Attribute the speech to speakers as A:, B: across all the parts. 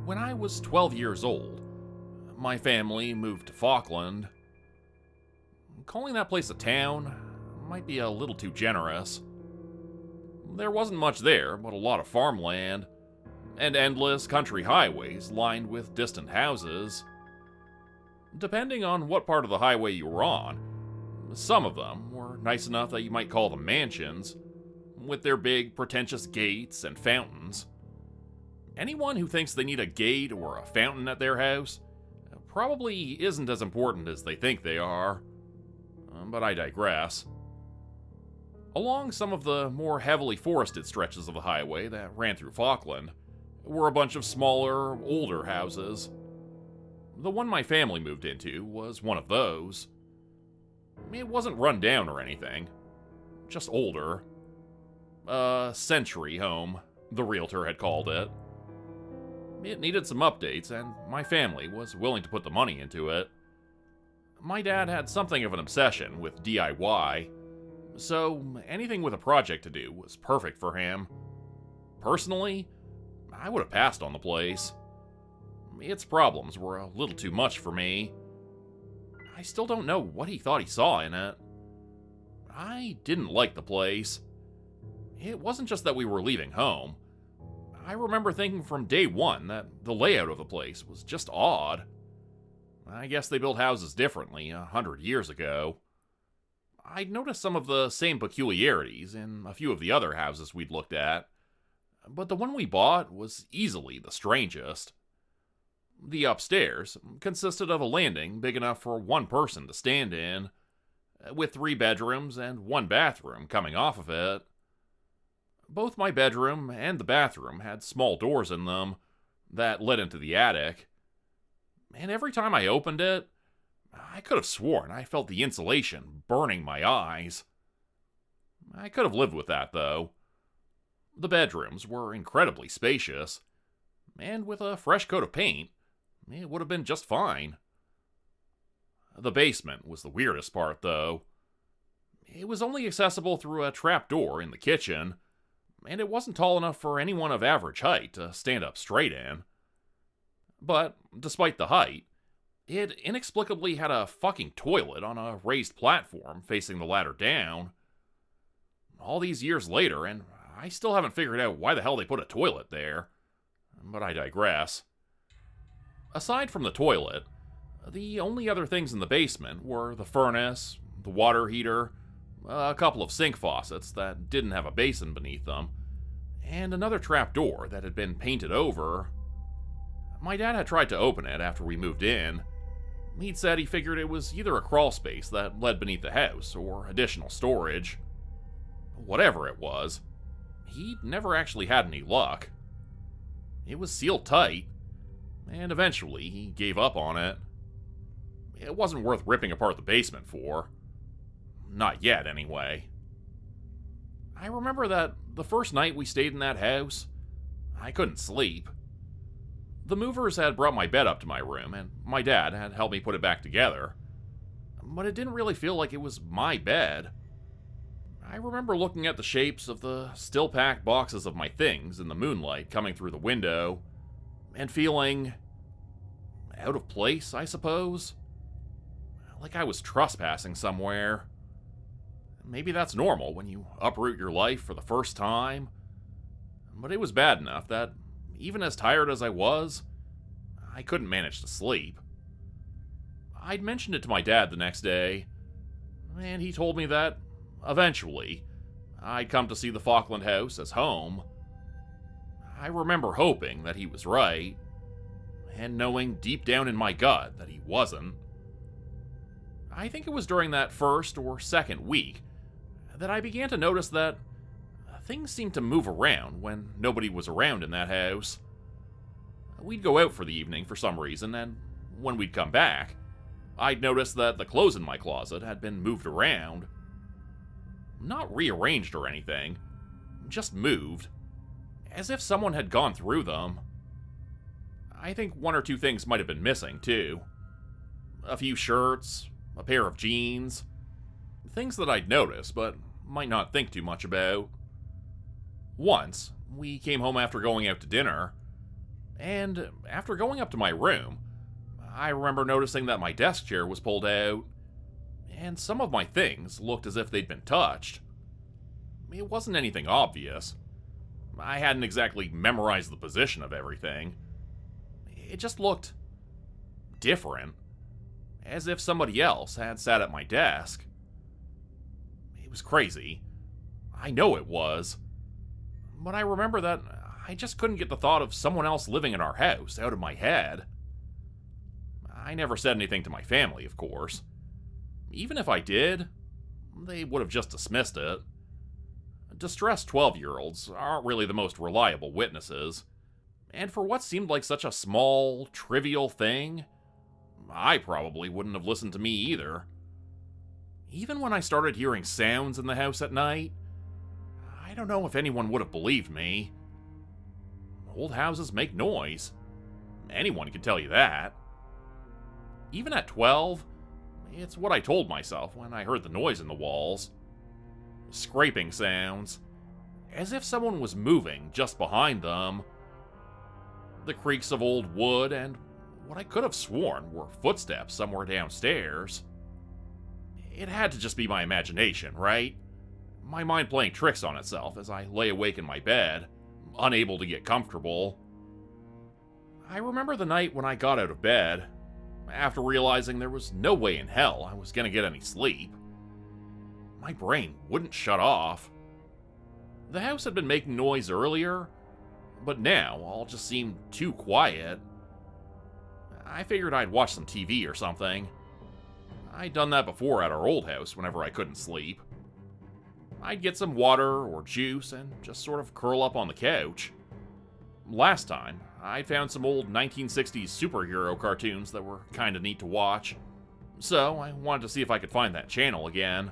A: When I was 12 years old, my family moved to Falkland. Calling that place a town might be a little too generous. There wasn't much there, but a lot of farmland, and endless country highways lined with distant houses. Depending on what part of the highway you were on, some of them were nice enough that you might call them mansions, with their big, pretentious gates and fountains. Anyone who thinks they need a gate or a fountain at their house probably isn't as important as they think they are. But I digress. Along some of the more heavily forested stretches of the highway that ran through Falkland were a bunch of smaller, older houses. The one my family moved into was one of those. It wasn't run down or anything, just older. A century home, the realtor had called it. It needed some updates, and my family was willing to put the money into it. My dad had something of an obsession with DIY, so anything with a project to do was perfect for him. Personally, I would have passed on the place. Its problems were a little too much for me. I still don't know what he thought he saw in it. I didn't like the place. It wasn't just that we were leaving home. I remember thinking from day one that the layout of the place was just odd. I guess they built houses differently 100 years ago. I'd noticed some of the same peculiarities in a few of the other houses we'd looked at, but the one we bought was easily the strangest. The upstairs consisted of a landing big enough for one person to stand in, with 3 bedrooms and 1 bathroom coming off of it. Both my bedroom and the bathroom had small doors in them that led into the attic, and every time I opened it, I could have sworn I felt the insulation burning my eyes. I could have lived with that, though. The bedrooms were incredibly spacious, and with a fresh coat of paint, it would have been just fine. The basement was the weirdest part, though. It was only accessible through a trap door in the kitchen, and it wasn't tall enough for anyone of average height to stand up straight in. But, despite the height, it inexplicably had a fucking toilet on a raised platform facing the ladder down. All these years later, and I still haven't figured out why the hell they put a toilet there. But I digress. Aside from the toilet, the only other things in the basement were the furnace, the water heater, a couple of sink faucets that didn't have a basin beneath them, and another trap door that had been painted over. My dad had tried to open it after we moved in. He'd said he figured it was either a crawl space that led beneath the house or additional storage. Whatever it was, he'd never actually had any luck. It was sealed tight, and eventually he gave up on it. It wasn't worth ripping apart the basement for. Not yet, anyway. I remember that the first night we stayed in that house, I couldn't sleep. The movers had brought my bed up to my room, and my dad had helped me put it back together. But it didn't really feel like it was my bed. I remember looking at the shapes of the still-packed boxes of my things in the moonlight coming through the window, and feeling out of place, I suppose. Like I was trespassing somewhere. Maybe that's normal when you uproot your life for the first time. But it was bad enough that, even as tired as I was, I couldn't manage to sleep. I'd mentioned it to my dad the next day, and he told me that, eventually, I'd come to see the Falkland house as home. I remember hoping that he was right, and knowing deep down in my gut that he wasn't. I think it was during that first or second week that I began to notice that things seemed to move around when nobody was around in that house. We'd go out for the evening for some reason, and when we'd come back, I'd notice that the clothes in my closet had been moved around. Not rearranged or anything, just moved, as if someone had gone through them. I think 1 or 2 things might have been missing, too. A few shirts, a pair of jeans, things that I'd notice, but might not think too much about. Once, we came home after going out to dinner, And after going up to my room, I remember noticing that my desk chair was pulled out, and some of my things looked as if they'd been touched. It wasn't anything obvious. I hadn't exactly memorized the position of everything. It just looked different, as if somebody else had sat at my desk. It was crazy. I know it was. But I remember that I just couldn't get the thought of someone else living in our house out of my head. I never said anything to my family, of course. Even if I did, they would have just dismissed it. Distressed 12-year-olds aren't really the most reliable witnesses, and for what seemed like such a small, trivial thing, I probably wouldn't have listened to me either. Even when I started hearing sounds in the house at night, I don't know if anyone would have believed me. Old houses make noise. Anyone can tell you that. Even at 12, it's what I told myself when I heard the noise in the walls. Scraping sounds, as if someone was moving just behind them. The creaks of old wood and what I could have sworn were footsteps somewhere downstairs. It had to just be my imagination, right? My mind playing tricks on itself as I lay awake in my bed, unable to get comfortable. I remember the night when I got out of bed, after realizing there was no way in hell I was gonna get any sleep. My brain wouldn't shut off. The house had been making noise earlier, but now all just seemed too quiet. I figured I'd watch some TV or something. I'd done that before at our old house whenever I couldn't sleep. I'd get some water or juice and just sort of curl up on the couch. Last time, I'd found some old 1960s superhero cartoons that were kinda neat to watch, so I wanted to see if I could find that channel again.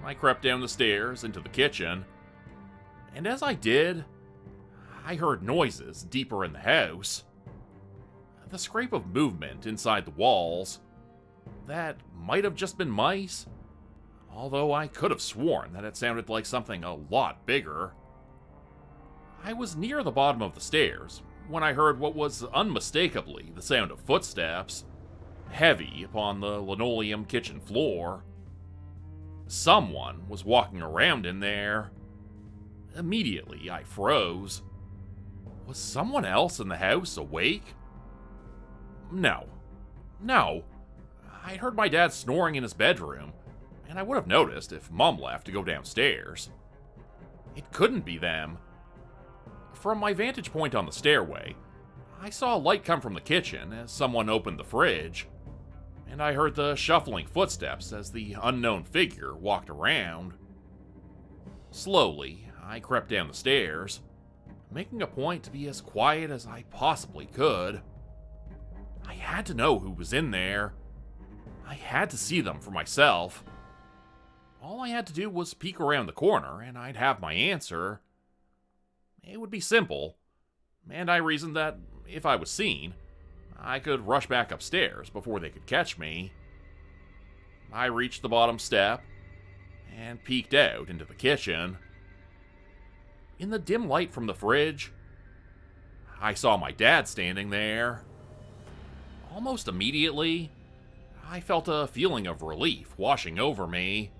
A: I crept down the stairs into the kitchen, and as I did, I heard noises deeper in the house. The scrape of movement inside the walls. That might have just been mice, although I could have sworn that it sounded like something a lot bigger. I was near the bottom of the stairs when I heard what was unmistakably the sound of footsteps, heavy upon the linoleum kitchen floor. Someone was walking around in there. Immediately, I froze. Was someone else in the house awake? No. I'd heard my dad snoring in his bedroom, and I would have noticed if Mom left to go downstairs. It couldn't be them. From my vantage point on the stairway, I saw a light come from the kitchen as someone opened the fridge, and I heard the shuffling footsteps as the unknown figure walked around. Slowly, I crept down the stairs, making a point to be as quiet as I possibly could. I had to know who was in there. I had to see them for myself. All I had to do was peek around the corner, and I'd have my answer. It would be simple, and I reasoned that if I was seen, I could rush back upstairs before they could catch me. I reached the bottom step and peeked out into the kitchen. In the dim light from the fridge, I saw my dad standing there. Almost immediately, I felt a feeling of relief washing over me.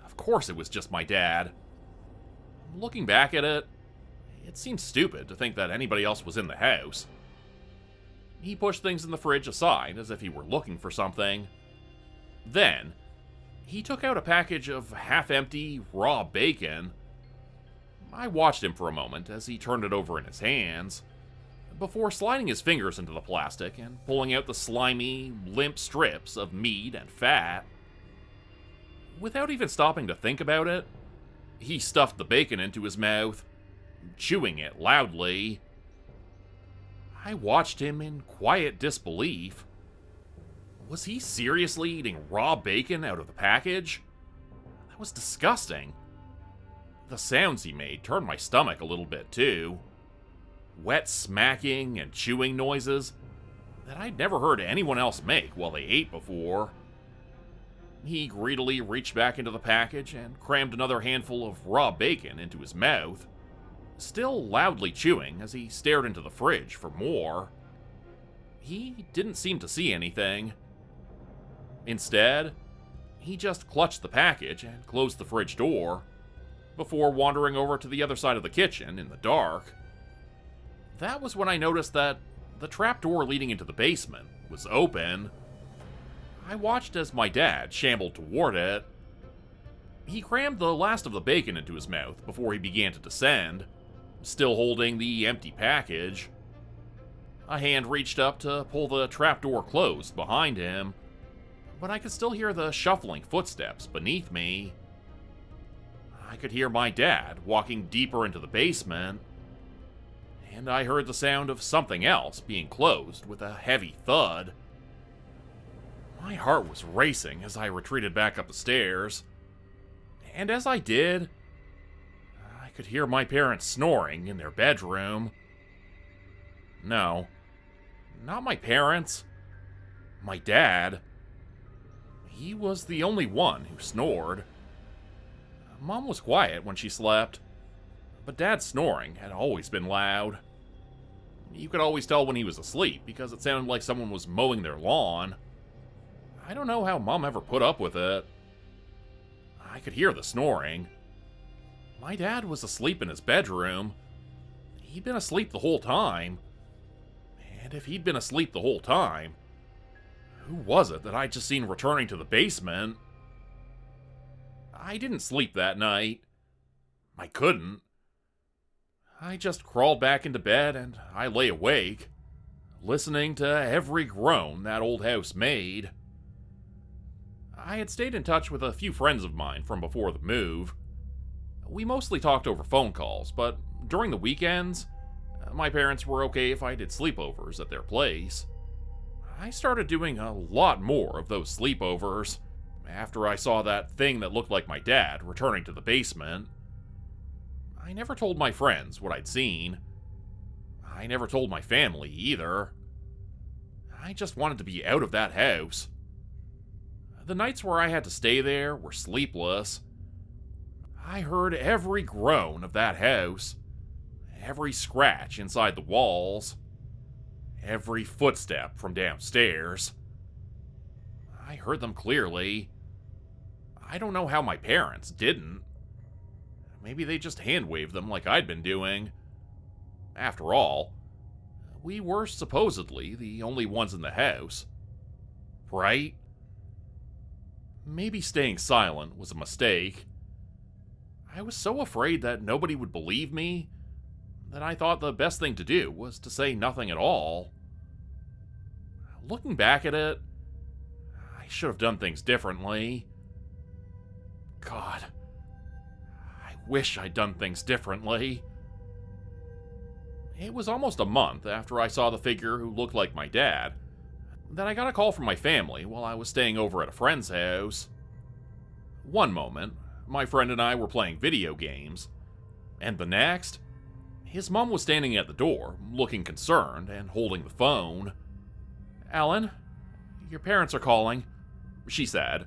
A: Of course it was just my dad. Looking back at it, it seemed stupid to think that anybody else was in the house. He pushed things in the fridge aside as if he were looking for something. Then, he took out a package of half-empty, raw bacon. I watched him for a moment as he turned it over in his hands, before sliding his fingers into the plastic and pulling out the slimy, limp strips of meat and fat. Without even stopping to think about it, he stuffed the bacon into his mouth, chewing it loudly. I watched him in quiet disbelief. Was he seriously eating raw bacon out of the package? That was disgusting. The sounds he made turned my stomach a little bit, too. Wet smacking and chewing noises that I'd never heard anyone else make while they ate before. He greedily reached back into the package and crammed another handful of raw bacon into his mouth, still loudly chewing as he stared into the fridge for more. He didn't seem to see anything. Instead, he just clutched the package and closed the fridge door before wandering over to the other side of the kitchen in the dark. That was when I noticed that the trapdoor leading into the basement was open. I watched as my dad shambled toward it. He crammed the last of the bacon into his mouth before he began to descend, still holding the empty package. A hand reached up to pull the trapdoor closed behind him, but I could still hear the shuffling footsteps beneath me. I could hear my dad walking deeper into the basement, and I heard the sound of something else being closed with a heavy thud. My heart was racing as I retreated back up the stairs, and as I did, I could hear my parents snoring in their bedroom. No, not my parents. My dad. He was the only one who snored. Mom was quiet when she slept, but Dad's snoring had always been loud. You could always tell when he was asleep because it sounded like someone was mowing their lawn. I don't know how Mom ever put up with it. I could hear the snoring. My dad was asleep in his bedroom. He'd been asleep the whole time. And if he'd been asleep the whole time, who was it that I'd just seen returning to the basement? I didn't sleep that night. I couldn't. I just crawled back into bed and I lay awake, listening to every groan that old house made. I had stayed in touch with a few friends of mine from before the move. We mostly talked over phone calls, but during the weekends, my parents were okay if I did sleepovers at their place. I started doing a lot more of those sleepovers after I saw that thing that looked like my dad returning to the basement. I never told my friends what I'd seen. I never told my family either. I just wanted to be out of that house. The nights where I had to stay there were sleepless. I heard every groan of that house, every scratch inside the walls, every footstep from downstairs. I heard them clearly. I don't know how my parents didn't. Maybe they just hand-waved them like I'd been doing. After all, we were supposedly the only ones in the house, right? Maybe staying silent was a mistake. I was so afraid that nobody would believe me that I thought the best thing to do was to say nothing at all. Looking back at it, I should have done things differently. God, I wish I'd done things differently. It was almost a month after I saw the figure who looked like my dad that I got a call from my family while I was staying over at a friend's house. One moment, my friend and I were playing video games, and the next, his mom was standing at the door, looking concerned and holding the phone. "Alan, your parents are calling," she said.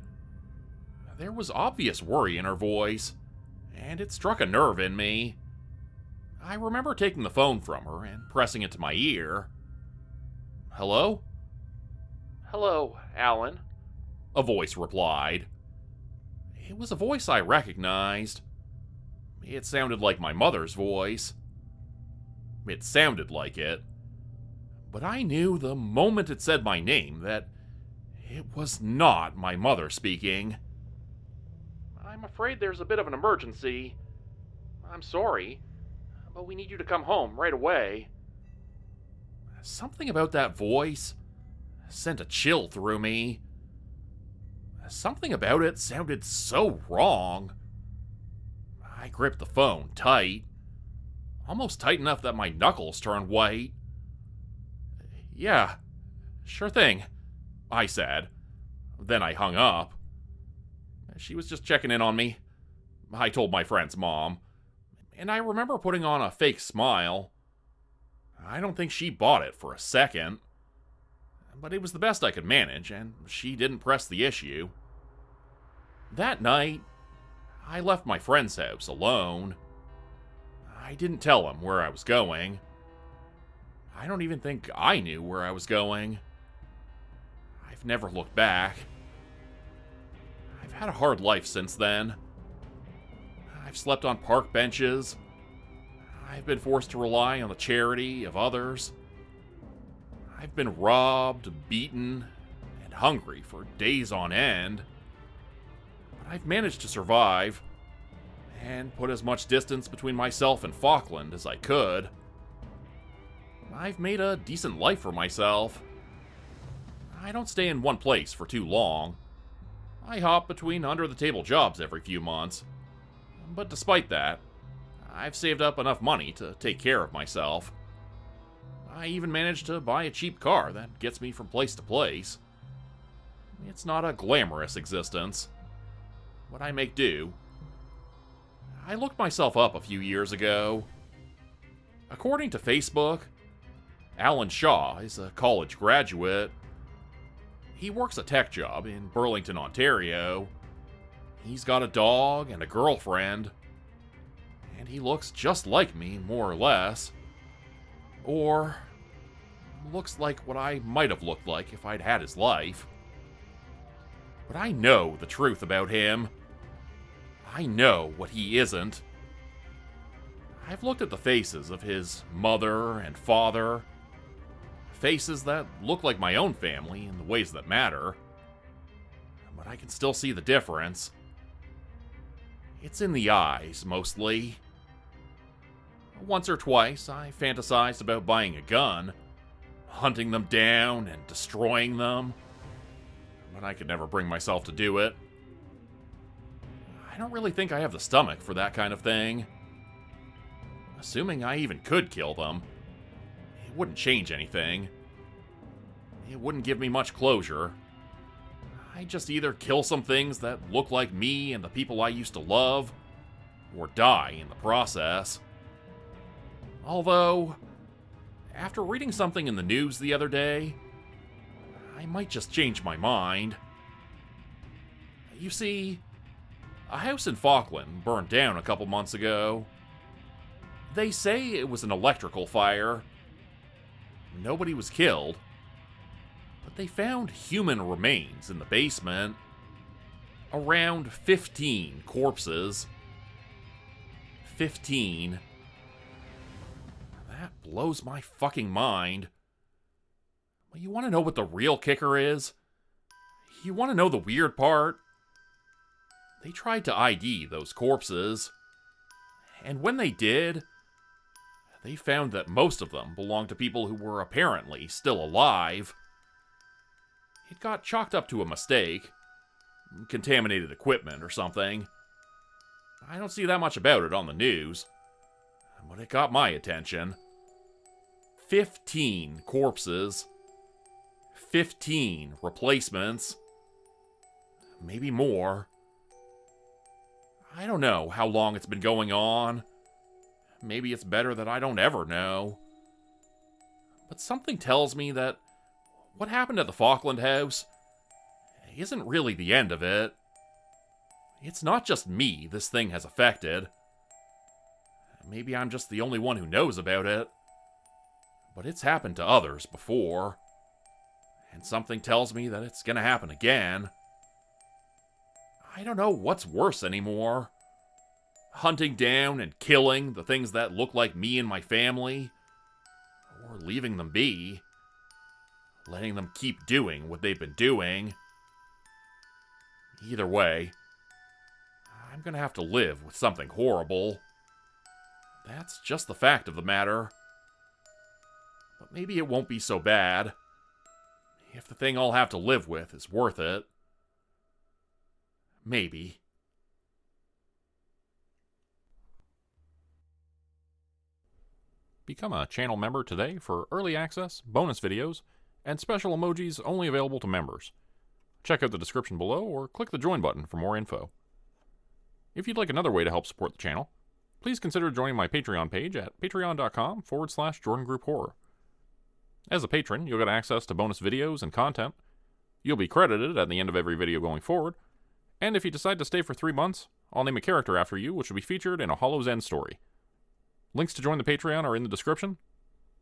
A: There was obvious worry in her voice, and it struck a nerve in me. I remember taking the phone from her and pressing it to my ear. "Hello?" "Hello, Alan," a voice replied. It was a voice I recognized. It sounded like my mother's voice. It sounded like it. But I knew the moment it said my name that it was not my mother speaking. "I'm afraid there's a bit of an emergency. I'm sorry, but we need you to come home right away." Something about that voice sent a chill through me. Something about it sounded so wrong. I gripped the phone tight, almost tight enough that my knuckles turned white. "Yeah, sure thing," I said. Then I hung up. She was just checking in on me, I told my friend's mom, and I remember putting on a fake smile. I don't think she bought it for a second. But it was the best I could manage, and she didn't press the issue. That night, I left my friend's house alone. I didn't tell him where I was going. I don't even think I knew where I was going. I've never looked back. I've had a hard life since then. I've slept on park benches. I've been forced to rely on the charity of others. I've been robbed, beaten, and hungry for days on end. But I've managed to survive and put as much distance between myself and Falkland as I could. I've made a decent life for myself. I don't stay in one place for too long. I hop between under-the-table jobs every few months. But despite that, I've saved up enough money to take care of myself. I even managed to buy a cheap car that gets me from place to place. It's not a glamorous existence, but I make do. I looked myself up a few years ago. According to Facebook, Alan Shaw is a college graduate. He works a tech job in Burlington, Ontario. He's got a dog and a girlfriend. And he looks just like me, more or less. Or looks like what I might have looked like if I'd had his life. But I know the truth about him. I know what he isn't. I've looked at the faces of his mother and father. Faces that look like my own family in the ways that matter. But I can still see the difference. It's in the eyes, mostly. Once or twice, I fantasized about buying a gun, hunting them down and destroying them, but I could never bring myself to do it. I don't really think I have the stomach for that kind of thing. Assuming I even could kill them, it wouldn't change anything. It wouldn't give me much closure. I'd just either kill some things that look like me and the people I used to love, or die in the process. Although, after reading something in the news the other day, I might just change my mind. You see, a house in Falkland burned down a couple months ago. They say it was an electrical fire. Nobody was killed. But they found human remains in the basement. Around 15 corpses. 15. That blows my fucking mind. But you want to know what the real kicker is? You want to know the weird part? They tried to ID those corpses. And when they did, they found that most of them belonged to people who were apparently still alive. It got chalked up to a mistake. Contaminated equipment or something. I don't see that much about it on the news. But it got my attention. 15 corpses. 15 replacements. Maybe more. I don't know how long it's been going on. Maybe it's better that I don't ever know. But something tells me that what happened at the Falkland house isn't really the end of it. It's not just me this thing has affected. Maybe I'm just the only one who knows about it. But it's happened to others before. And something tells me that it's gonna happen again. I don't know what's worse anymore. Hunting down and killing the things that look like me and my family. Or leaving them be. Letting them keep doing what they've been doing. Either way, I'm gonna have to live with something horrible. That's just the fact of the matter. But maybe it won't be so bad. If the thing I'll have to live with is worth it. Maybe.
B: Become a channel member today for early access, bonus videos, and special emojis only available to members. Check out the description below or click the join button for more info. If you'd like another way to help support the channel, please consider joining my Patreon page at patreon.com/JordanGroupeHorror. As a patron, you'll get access to bonus videos and content. You'll be credited at the end of every video going forward. And if you decide to stay for 3 months, I'll name a character after you, which will be featured in a Hollow's End story. Links to join the Patreon are in the description.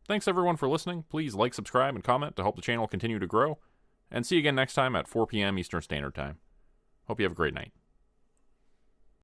B: Thanks everyone for listening. Please like, subscribe, and comment to help the channel continue to grow. And see you again next time at 4 p.m. Eastern Standard Time. Hope you have a great night.